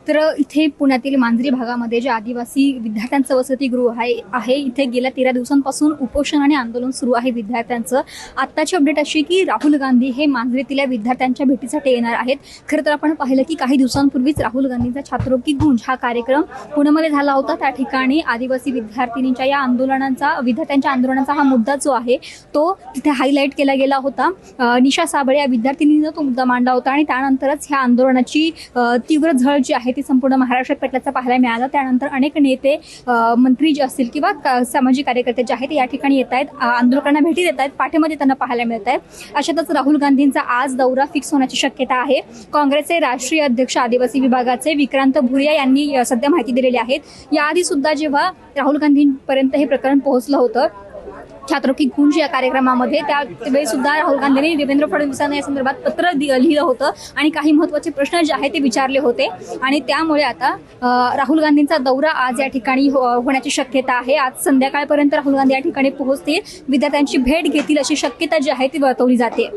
तर इथे पुण्यातील मांजरी भागामध्ये जे आदिवासी विद्यार्थ्यांचं वसतिगृह आहे इथे गेल्या 13 दिवसांपासून उपोषण आणि आंदोलन सुरू आहे विद्यार्थ्यांचं। आत्ताची अपडेट अशी की राहुल गांधी हे मांजरीतील विद्यार्थ्यांच्या भेटीसाठी येणार आहेत। खरं तर आपण पाहिलं की काही दिवसांपूर्वीच राहुल गांधींचा छात्रों की गूंज हा कार्यक्रम पुण्यामध्ये झाला होता। त्या ठिकाणी आदिवासी विद्यार्थिनींच्या या विद्यार्थ्यांच्या आंदोलनाचा हा मुद्दा जो आहे तो तिथे हायलाईट केला गेला होता। निशा साबळे या विद्यार्थिनीनं तो मुद्दा मांडला होता आणि त्यानंतरच ह्या आंदोलनाची तीव्र झळ जी आहे ती संपूर्ण महाराष्ट्रात पेटल्याचं पाहायला मिळालं। त्यानंतर अनेक नेते मंत्री जे असतील किंवा सामाजिक कार्यकर्ते जे आहेत या ठिकाणी येत आहेत, आंदोलकांना भेटी देत आहेत, पाठीमध्ये त्यांना पाहायला मिळत आहे। अशातच राहुल गांधींचा आज दौरा फिक्स होण्याची शक्यता आहे। काँग्रेसचे राष्ट्रीय अध्यक्ष आदिवासी विभागाचे विक्रांत भुरिया यांनी सध्या माहिती दिलेली आहे। याआधी सुद्धा जेव्हा राहुल गांधींपर्यंत हे प्रकरण पोहोचलं होतं छात्रों की गूंज या कार्यक्रमामध्ये, त्यावेळी सुद्धा राहुल गांधींनी देवेंद्र फडणवीसांना या संदर्भात पत्र लिहिलं होतं आणि काही महत्त्वाचे प्रश्न जे आहेत ते विचारले होते। आणि त्यामुळे आता राहुल गांधींचा दौरा आज या ठिकाणी होण्याची शक्यता आहे। आज संध्याकाळपर्यंत राहुल गांधी या ठिकाणी पोहोचतील, विद्यार्थ्यांची भेट घेतील अशी शक्यता जी आहे ती वर्तवली जाते।